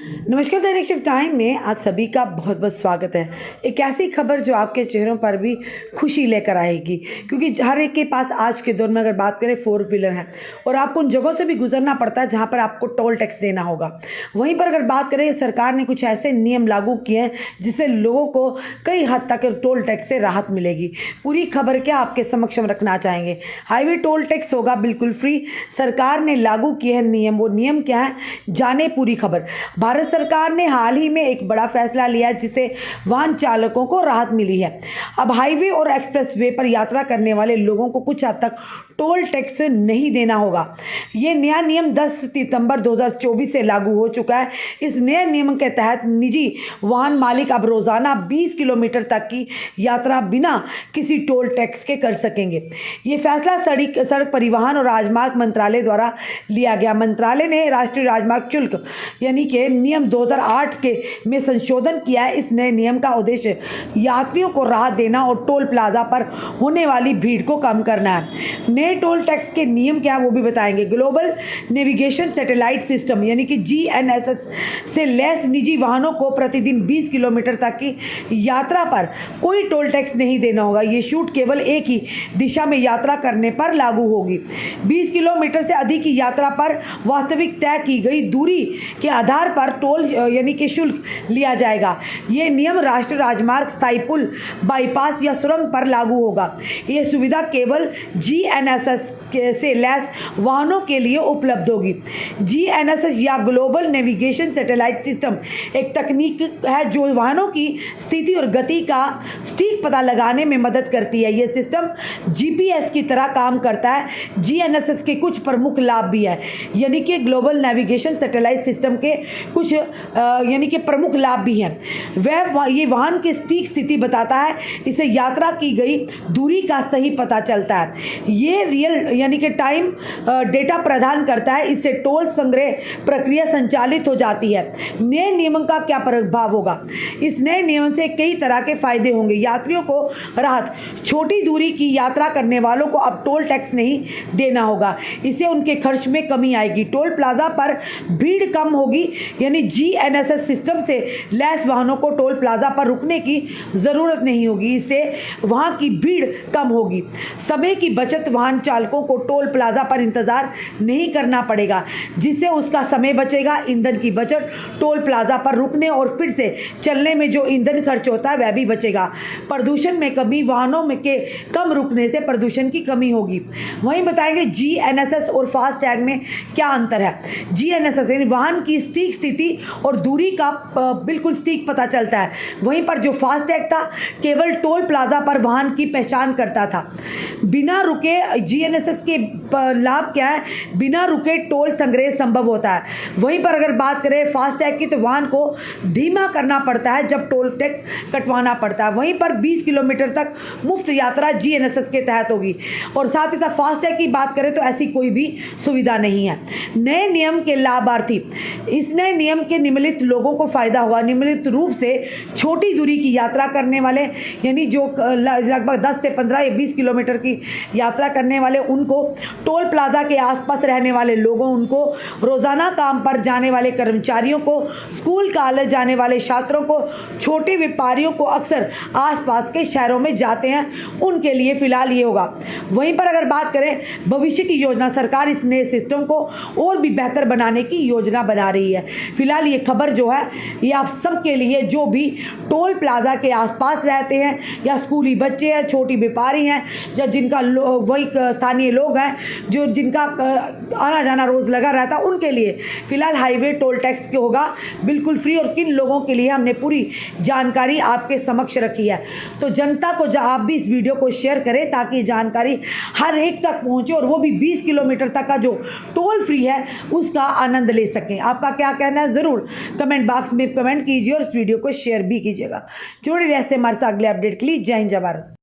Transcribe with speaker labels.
Speaker 1: नमस्कार, दैनिक shift time में आप सभी का बहुत बहुत स्वागत है। एक ऐसी खबर जो आपके चेहरों पर भी खुशी लेकर आएगी, क्योंकि हर एक के पास आज के दौर में अगर बात करें फोर व्हीलर है और आपको उन जगहों से भी गुजरना पड़ता है जहां पर आपको टोल टैक्स देना होगा। वहीं पर अगर बात करें, सरकार ने कुछ ऐसे नियम लागू किए हैं जिससे लोगों को कई हद तक टोल टैक्स से राहत मिलेगी। पूरी खबर क्या आपके समक्ष हम रखना चाहेंगे। हाईवे टोल टैक्स होगा बिल्कुल फ्री, सरकार ने लागू किए हैं नियम। वो नियम क्या है, जाने पूरी खबर। भारत सरकार ने हाल ही में एक बड़ा फैसला लिया जिससे वाहन चालकों को राहत मिली है। अब हाईवे और एक्सप्रेस वे पर यात्रा करने वाले लोगों को कुछ हद तक टोल टैक्स नहीं देना होगा। ये नया नियम 10 सितंबर 2024 से लागू हो चुका है। इस नए नियम के तहत निजी वाहन मालिक अब रोजाना 20 किलोमीटर तक की यात्रा बिना किसी टोल टैक्स के कर सकेंगे। ये फैसला सड़क परिवहन और राजमार्ग मंत्रालय द्वारा लिया गया। मंत्रालय ने राष्ट्रीय राजमार्ग शुल्क यानी कि नियम 2008 के में संशोधन किया है। इस नए नियम का उद्देश्य यात्रियों को राहत देना और टोल प्लाजा पर होने वाली भीड़ को कम करना है। नए टोल टैक्स के नियम क्या वो भी बताएंगे। ग्लोबल नेविगेशन सैटेलाइट सिस्टम यानी कि GNSS से लैस निजी वाहनों को प्रतिदिन 20 किलोमीटर तक की यात्रा पर कोई टोल टैक्स नहीं देना होगा। ये छूट केवल एक ही दिशा में यात्रा करने पर लागू होगी। 20 किलोमीटर से अधिक की यात्रा पर वास्तविक तय की गई दूरी के आधार पर टोल यानी कि शुल्क लिया जाएगा। ये नियम राष्ट्रीय राजमार्ग, स्थायी पुल, बाईपास या सुरंग पर लागू होगा। ये सुविधा केवल GNSS से लैस वाहनों के लिए उपलब्ध होगी। GNSS या ग्लोबल नेविगेशन सैटेलाइट सिस्टम एक तकनीक है जो वाहनों की स्थिति और गति का सटीक पता लगाने में मदद करती है। यह सिस्टम GPS की तरह काम करता है। GNSS के कुछ प्रमुख लाभ भी है, यानी कि ग्लोबल नेविगेशन सैटेलाइट सिस्टम के कुछ यानी कि प्रमुख लाभ भी हैं। ये वाहन की सटीक स्थिति बताता है, इसे यात्रा की गई दूरी का सही पता चलता है। ये रियल यानी कि टाइम डेटा प्रदान करता है। इससे टोल संग्रह प्रक्रिया संचालित हो जाती है। नए नियम का क्या प्रभाव होगा। इस नए नियम से कई तरह के फायदे होंगे। यात्रियों को राहत, छोटी दूरी की यात्रा करने वालों को अब टोल टैक्स नहीं देना होगा। इससे उनके खर्च में कमी आएगी। टोल प्लाजा पर भीड़ कम होगी, यानी GNSS सिस्टम से लैस वाहनों को टोल प्लाजा पर रुकने की ज़रूरत नहीं होगी। इससे वहाँ की भीड़ कम होगी। समय की बचत, वाहन चालकों को टोल प्लाजा पर इंतज़ार नहीं करना पड़ेगा, जिससे उसका समय बचेगा। ईंधन की बचत, टोल प्लाजा पर रुकने और फिर से चलने में जो ईंधन खर्च होता है वह भी बचेगा। प्रदूषण में कमी, वाहनों में के कम रुकने से प्रदूषण की कमी होगी। वहीं बताएंगे GNSS और फास्टैग में क्या अंतर है। GNSS यानी वाहन की सटीक स्थिति और दूरी का बिल्कुल सटीक पता चलता है। वहीं पर जो फास्टैग था केवल टोल प्लाजा पर वाहन की पहचान करता था। बिना रुके GNSS के लाभ क्या है, बिना रुके टोल संग्रह संभव होता है। वहीं पर अगर बात करें फास्टैग की, तो वाहन को धीमा करना पड़ता है जब टोल टैक्स कटवाना पड़ता है। वहीं पर 20 किलोमीटर तक मुफ्त यात्रा GNSS के तहत होगी। और साथ ही साथ फास्टैग की बात करें तो ऐसी कोई भी सुविधा नहीं है। नए नियम के लाभार्थी, इस नए नियम के निम्नलिखित लोगों को फायदा हुआ। निम्नलिखित रूप से छोटी दूरी की यात्रा करने वाले, यानी जो लगभग 10 से 15 या 20 किलोमीटर की यात्रा करने वाले, उनको टोल प्लाजा के आसपास रहने वाले लोगों, उनको रोजाना काम पर जाने वाले कर्मचारियों को, स्कूल कॉलेज जाने वाले छात्रों को, छोटे व्यापारियों को अक्सर आसपास के शहरों में जाते हैं, उनके लिए फिलहाल ये होगा। वहीं पर अगर बात करें भविष्य की योजना, सरकार इस नए सिस्टम को और भी बेहतर बनाने की योजना बना रही है। फिलहाल ये खबर जो है ये आप सबके लिए, जो भी टोल प्लाजा के आसपास रहते हैं या स्कूली बच्चे हैं, छोटी व्यापारी हैं, या जिनका वही स्थानीय लोग हैं जो जिनका आना जाना रोज़ लगा रहता है, उनके लिए फिलहाल हाईवे टोल टैक्स के होगा बिल्कुल फ्री। और किन लोगों के लिए हमने पूरी जानकारी आपके समक्ष रखी है। तो जनता को आप भी इस वीडियो को शेयर करें ताकि जानकारी हर एक तक पहुंचे और वो भी 20 किलोमीटर तक का जो टोल फ्री है उसका आनंद ले सकें। आपका क्या कहना है ज़रूर कमेंट बॉक्स में कमेंट कीजिए और इस वीडियो को शेयर भी कीजिएगा। जुड़े रहिए हमारे साथ अगले अपडेट के लिए। जय हिंद, जय भारत।